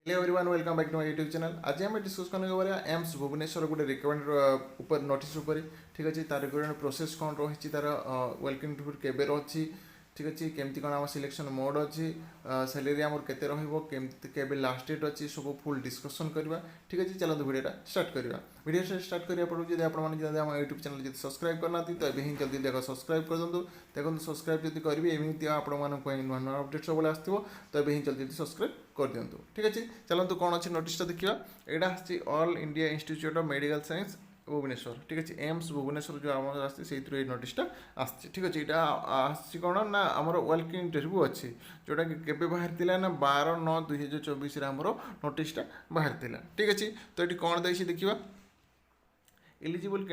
Hello everyone, welcome back to my YouTube channel. आज हम discuss करने के बारे एम्स भुवनेश्वर गोटे रिक्वायरमेंट ऊपर नोटिस ऊपर ठीक अच्छे तार रिक्वायरमेंट प्रोसेस कौन रही तार वेलकम इंटरव्यू केबे रही ठीक अच्छे केमती कौन आम सिलेक्शन मोड अच्छी सैलरी आमर केते केबे लास्ट डेट अच्छी सब फुल डिस्कसन करवा ठीक अच्छे। चलते वीडियोटा स्टार्ट करवा। वीडियो स्टार्ट करा पूर्व जब आप यूट्यूब चैनल जब सब्सक्राइब करना तो ये हिं जल्दी देख सब्सक्राइब कर दिखाँ देखो सब्सक्राइब जब करेंगे एमती आपको नुआ नुआ अपडेट सब आसो तो ये हिं जल्दी सब्सक्राइब कर दिंतु ठीक अच्छे। चलते कौन अच्छे नोटिसटा देखा यहाँ आसी all India institute of medical science Bhubaneswar ठीक अच्छे एम्स भुवनेश्वर जो आम आसती नोटिसटा आसी ठीक अच्छे। यहाँ आसी कौन ना आमर वेलकम इंटरव्यू अच्छी जोटा कि बाहर ना 12/9/2024 आमर नोटिसटा बाहर ठीक अच्छे। तो ये कौन देखिए देखा eligible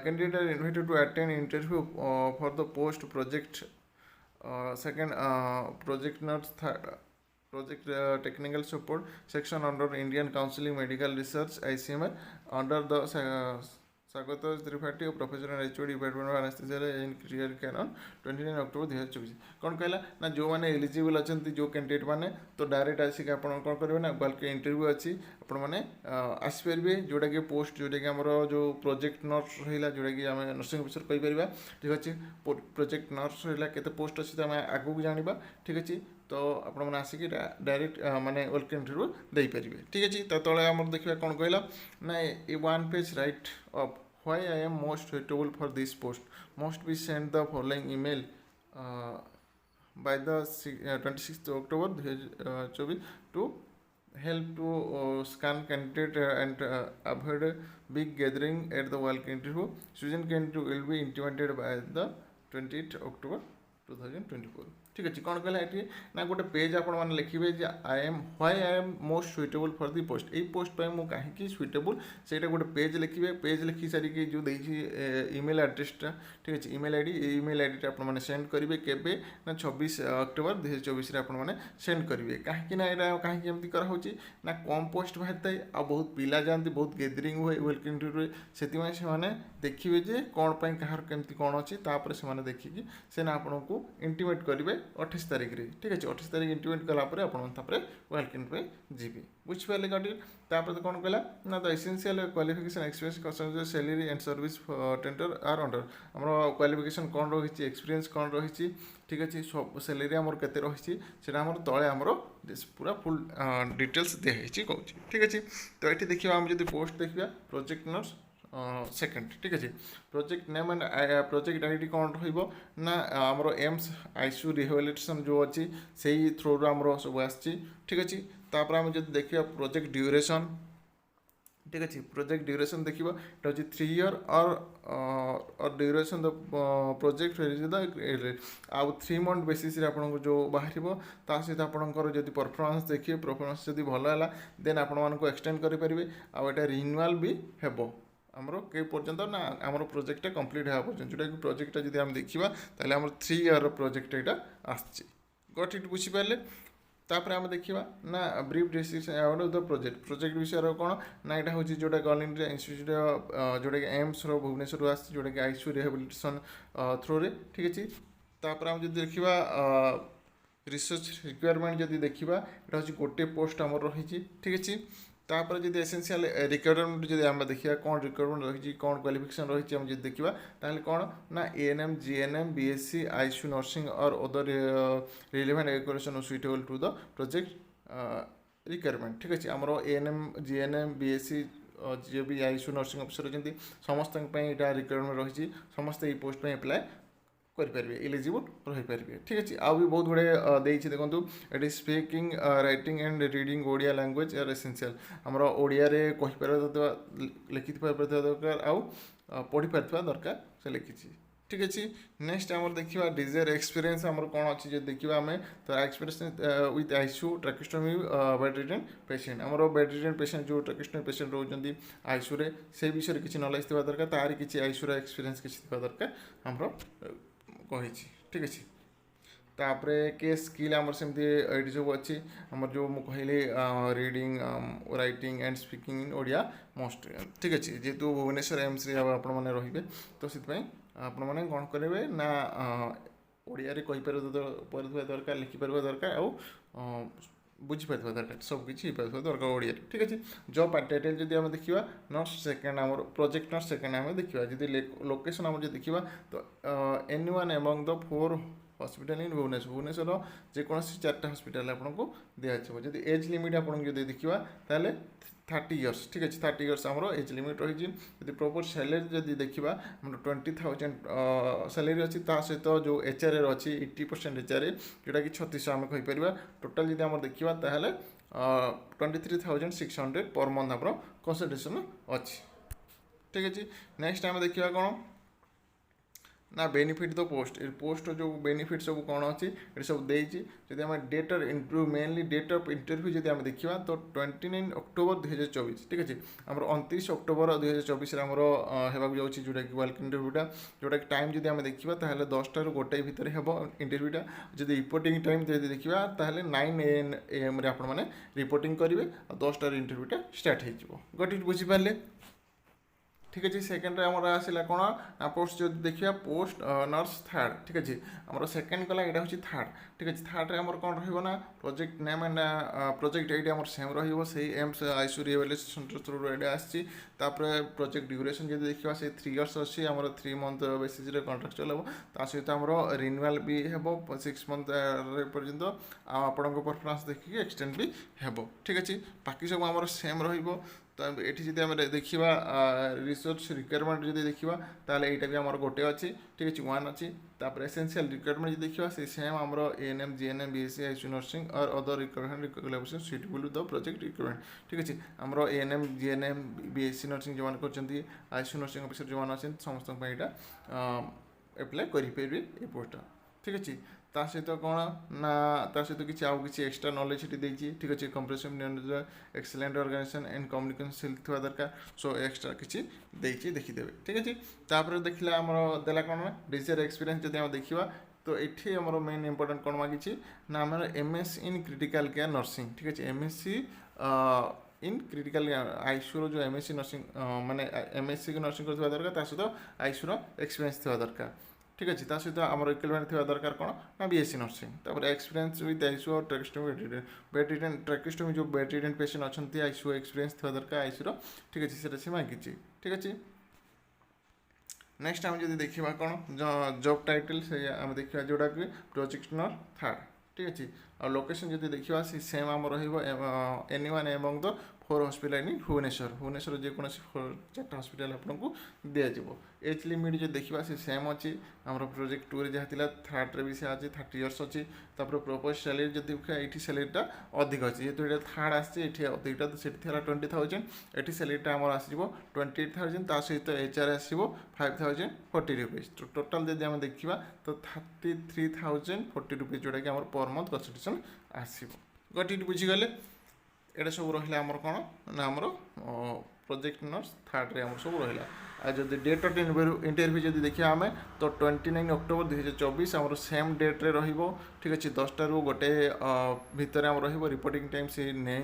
candidate are invited to attend interview for the post project second project nurse third project technical support section under Indian Council of Medical Research ICMR under the Sagata Tripathi of Professor and HOD Department of Anesthesia in Critical Care on 29 October 2024 कौन कहला ना जो मैंने eligible अच्छा जो candidate मैंने तो direct आसिक आप कौन करेंगे ना बल्कि इंटरव्यू अच्छी आपण मैंने आसपारे जोटा कि पोस्ट जोटा कि आमर जो प्रोजेक्ट नर्स रहा जोटा कि आम नर्सिंग ऑफिसर कहीपर ठीक अच्छे। प्रोजेक्ट नर्स रहा केते पोस्ट अच्छी तो आम आगू जाना ठीक अच्छे। तो आपने आसिक डायरेक्ट माने वेलकम इंटरव्यू दे पारे ठीक अच्छे। तो तले आम देखा कौन कहला ना a one page write up why I am most suitable for this post must be sent the following email by the 26th October 2024 to help to scan candidate and avoid big gathering at the welcome interview. Susan candidate will be intimated by the 28th October 2024 ठीक अच्छे। कौन कहला ये ना गोटे page आप लिखे why I am most suitable for the post ये पोस्ट पर मुझे कहीं सुइटेबल से गोटे पेज लिखे पेज लिखि सारिकी जो इमेल एड्रेसटा ठीक अच्छे इमेल आईडी आपने सेंड करेंगे केबे ना 26 अक्टोबर 2024 आपने सेंड करेंगे कहीं कहीं एमती कराऊँगी ना कम पोस्ट बाहर थाए आ बहुत पिला जाती बहुत गैदरिंग हुए वेलकम इंटरव्यू से देखिए जे कौन पर कहार केमती कौन अच्छी से देखिकी से आपको इंटीमेट करेंगे 28 तारीख रे ठीक अच्छे। 28 तारीख इंटीमेट कलापर आप वेलकम पे जीवी बुझिपारे गाड़ी तापर कौन कहला ना the essential qualification experience salary and service tender are under आम क्वालिफिकेशन कौन रही एक्सपीरियंस कौन रही ठीक अच्छे। सब सैलरी आमर केते रही आमर तले आमर पूरा फुल डिटेल्स दिखाई कौन ठीक अच्छे। तो ये देखिए आम जब पोस्ट देखा प्रोजेक्ट नर्स सेकेंड ठीक अच्छे। Project name and project ID कौन रहा आमर एम्स आईसीयू रिहेबिलिटेशन जो अच्छी से ही थ्रो आमर सब आसी ठीक अच्छे। तापर आम जब देखा प्रोजेक्ट ड्यूरेशन ठीक अच्छे। प्रोजेक्ट ड्यूरेशन देखा ये हूँ 3 year और ड्यूरेशन द प्रोजेक्ट आउ 3 month बेसिस आपको जो बाहर सहित आपंकर जब परफॉर्मेंस देखिए परफॉर्मेंस जब भल है देन आपको एक्सटेंड करेंगे आटा रिन्यूअल भी हेबो आमर के पर्यंत ना आमर प्रोजेक्टा कंप्लीट होगा पर्यंत जोटा कि प्रोजेक्टा जब आम देखा ताले आमर 3 year प्रोजेक्ट यहाँ आसी गट इट बुझीपारे। तापर आम देखा ना ब्रीफ डिस्क्रिप्शन द प्रोजेक्ट विषय कौन ना यहाँ हूँ जोटा ऑल इंडिया इंस्टीट्यूट जोटा कि एम्स भुवनेश्वर आसी जोटा कि आईसीयू रिहेबिलिटेशन थ्रो रे ठीक अच्छे। तापर आम जब देखा रिसर्च रिक्वायरमेंट जब देखा यहाँ हूँ गोटे पोस्ट आमर रही ठीक अच्छे। तापर जब एसेंशियल रिक्वायरमेंट जब आम देखा कौन रिक्वायरमेंट रही कौन क्वालिफिकेशन रही आम जब देखा ताहले कौन ना ANM GNM BSC ICU nursing और other relevant education suitable to the project requirement ठीक अच्छे। आमर ANM GNM BSC जी भी आईसीयू नर्सिंग ऑफिसर अच्छी समस्त यहाँ रिक्वायरमेंट रही समस्त पोस्ट में अप्लाई करेंगे एलिजिबल रही पारे ठीक अच्छे। आउ भी बहुत गुड़े देखो ये speaking writing and reading Odia language are essential आमर ओडिया कहीपर लिखि दरकार आउ पढ़ी पार दरकार से लिखी ठीक अच्छे। नेक्स्ट आम देखा डिजायर एक्सपीरियंस आमर कौन अच्छी जो देखा आम तो experience with ICU tracheostomy bedridden patient आमर बेड रिटन पेसेंट जो ट्राकिस्टोमी पेसेंट रोचे आईसीयू से विषय किसी नॉलेज थी दरकार तार किसी आईसीयू एक्सपीरियंस किसी दरकार आमर कही ठीक अच्छे। तापर के स्किल आमर सेमती ये सब अच्छी आमर जो कहली reading writing and speaking in Odia most ठीक अच्छे। जेहेतु भुवनेश्वर एम्स आपने रे तो से आपने कौन करेंगे ना ओडिया कहीपर दरकार लिखिपर दरकार आउ बुझीपार दरकार सबकि हो दरकार ओडिया ठीक अच्छे जॉब टाइटल जब आम देखा नर्स सेकेंड आम प्रोजेक्ट नर्स सेकेंड आम देखा जब लोकेशन आम देखा तो any among the 4 hospital in Bhubaneswar Bhubaneswar जेकोसी 4टा हॉस्पिटल आपको दिखाई जब एज लिमिट आप देखा ताल 30 इयर्स ठीक अच्छे 30 इयर्स आम एज लिमिट रही जब प्रॉपर सैलरी जब देखा 20,000 सैलरी अच्छी सहित जो एचआर अच्छी 80% एचआर जोटा कि 3600 आम कहीपर टोटाल जब आम देखा ताल 23,600 पर मंथ आप कंसल्टेशन अच्छी ठीक अच्छे नेक्स्ट आम देखा कौन ना बेनिफिट द पोस्ट जो बेनिफिट सब कौन अच्छी ये सब देती जब आम date of interview mainly date of interview जब आम देखा तो 29 अक्टोबर 2024 ठीक अच्छे आम 29 अक्टोबर 2024 होगा जाऊँगी जोटा कि वेलकम इंटरव्यूटा जोटा कि टाइम जब आम देखा ताल 10टा ରୁ 1 भितर हम इंटरव्यूटा जब रिपोर्टिंग टाइम जब देखा ताल 9 AM आपने रिपोर्टिंग करेंगे 10टा इंटरव्यूटा स्टार्ट हो गट इट बुझीपारे ठीक अच्छे सेकेंड आमर आसला कौन ना पोस्ट जो देखा पोस्ट नर्स थर्ड ठीक अच्छे आमर सेकेंड कला यहाँ हूँ थर्ड ठीक अच्छे थर्ड आमर कौन रहा प्रोजेक्ट नेम एंड प्रोजेक्ट ये आम सेम रही AIIMS ICU rehabilitation centre through ये आसपर प्रोजेक्ट ड्यूरेशन जब देखा से 3 इयर्स अच्छी आम 3 मंथ बेसिस कंट्राक्चुअल हम ता सहित आम रिन्यूआल भी हम 6 मंथ पर्यंत आपण परफॉर्मेंस देखिए एक्सटेंड भी हम ठीक अच्छे बाकी सब आम सेम रही तो ये जब आम देखा रिसर्च रिक्वायरमेंट जब देखा ताल यहाँ भी आम गोटे अच्छी ठीक अच्छे 1 अच्छी तापर एसेंशियल रिक्वायरमेंट जब देखा से सेम आम ANM GNM BSC ICU nursing और other requirement requirement suitable the project requirement ठीक अच्छे आम ANM GNM BSC नर्सिंग जो कर आईसीयू नर्सिंग ऑफिसर जो अच्छे समस्त यहाँ एप्लाय करेंगे ये पोस्ट ठीक अच्छे ता सहित कौन ना ता सहित किसी आउ किसी एक्सट्रा नॉलेज देती ठीक अच्छे comprehensive knowledge excellent organisation and communication skill थोड़ा दरकार सो एक्सट्रा किसी देखिए ठीक अच्छे तापर देखला आम देला कौन डिजायर एक्सपीरियंस जब आम देखा तो ये आम मेन इंपोर्टेंट कौन मांगी ना आम MS in critical care nursing ठीक अच्छे MSc इन क्रिटिकल आईसीयू जो MSc नर्सिंग माने MSc नर्सिंग कर दरकार सहित आईसीयू एक्सपीरियंस थोड़ा दरकार ठीक अच्छे सहित आम रिक्वायरमेंट थोड़ा दरकार कौन ना BSc नर्सिंग तापर एक्सपीरियंस विथ आईसीयू और ट्रैकोस्टोमी बेड ट्रैकोस्टोमी जो बेड रिडन पेशेंट अच्छा आईसीयू एक्सपीरियंस थोड़ा दरकार आईसीयू ठीक अच्छे से मांगी ठीक अच्छे नेक्स्ट आम जब देखा कौन जॉब टाइटल से आम देखा जोटा कि प्रोजेक्ट नर थर्ड ठीक अच्छे और लोकेशन जब देखा सेम आम रही among the 4 hospital in Bhubaneswar Bhubaneswar जेकोसी 4टा हॉस्पिटल आपको दिज्व एज लिमिट जो देखा से सेम अच्छी आम प्रोजेक्ट 2 जहाँ थी थर्ड रे भी से अच्छी 30 इयर्स अच्छी प्रपोज सैलरी जब देखा ये सैलरीटा अधिक अच्छी जेहतु ये थर्ड आसटा अधिकटा से 20,000 ये सैलरीटा आम आसो 28,000 ता सहित HR आसो 5,040 रुपीज टोटाल जब आम देखा तो 33,040 रुपीज जोटा कि पर मंथ कंसल्टेशन आसो गट इट बुझीगले एटा सब रहा आमर कौन ना आमर प्रोजेक्ट नर्स थर्ड रे आमर सब रहा आ जब डेट ऑफ इंटरव्यू जब देखा आम तो 29 अक्टोबर 2024 आमर सेम डेट रे रहिबो ठीक अच्छे 10टा ରୁ 1 भितर आम रहिबो रिपोर्टिंग टाइम से 9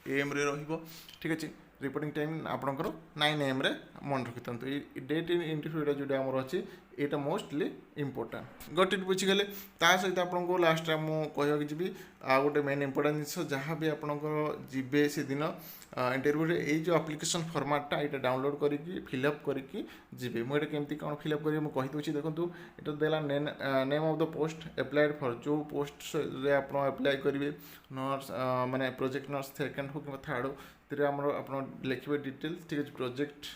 AM रे रहिबो ठीक अच्छे रिपोर्टिंग टाइम आपंकर 9 AM रे मन रखि था डेट इंटरव्यूटा जो आमर अच्छी यहाँ मोस्टली इंपोर्टाट गट इट बुझीगले ता सहित आपको लास्ट मुझे कहवाक जी आ गोटे मेन इंपोर्टाट जिन जहाँ भी आपंकर जी से दिन इंटरव्यू ये जो आप्लिकेसन फर्माटा यहाँ डाउनलोड करके फिलअप करके जी मुझे केमती कौन फिलअप करेंगे मुझे कहीदे देखो ये देला name of the post applied for जो पोस्ट रे आप एप्लाय करेंगे नर्स माने प्रोजेक्ट नर्स सेकेंड हो कि थर्ड हो आप लिखे डिटेल्स ठीक है project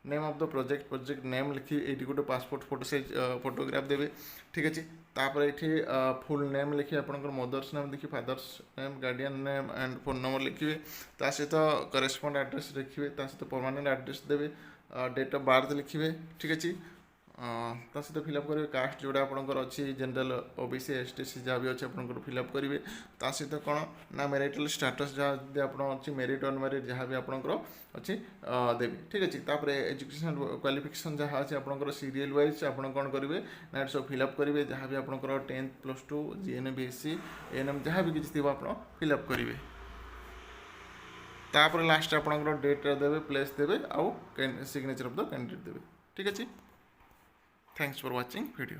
name of the project name लिखी ये गोटे पासपोर्ट फोटो साइज फोटोग्राफ देवे ठीक अच्छे तापर ये फुल नेम लिखिए आपंकर मदर्स नेम लिखिए father's name guardian name and phone number लिखिए सहित करेस्पॉन्ड एड्रेस लिखिए सहित परमानेंट एड्रेस देवे डेट ऑफ बर्थ लिखिए ठीक अच्छे सहित फिलअप करेंगे कास्ट जोड़ा आपंकर अच्छी जनरल OBC ST जहाँ भी अच्छे आप फिलअप करेंगे सहित कौन ना मैरिटल स्टेटस जहाँ आप मेरिट ऑन मेरिट जहाँ भी आपंकर अच्छी देवी ठीक अच्छे तापर एजुकेशन क्वालिफिकेशन जहाँ अच्छे आपंकर सीरियल वाइज आप कौन करेंगे ना सब फिलअप करेंगे जहाँ भी आपंकर 10th +2 GNM BSC ANM जहाँ भी किसी थी आप फिलअप करेंगे तापर लास्ट आपंकर डेट देवे प्लेस देवे आउ सिग्नेचर ऑफ द कैंडिडेट देवे ठीक अच्छे थैंक्स फॉर वाचिंग वीडियो।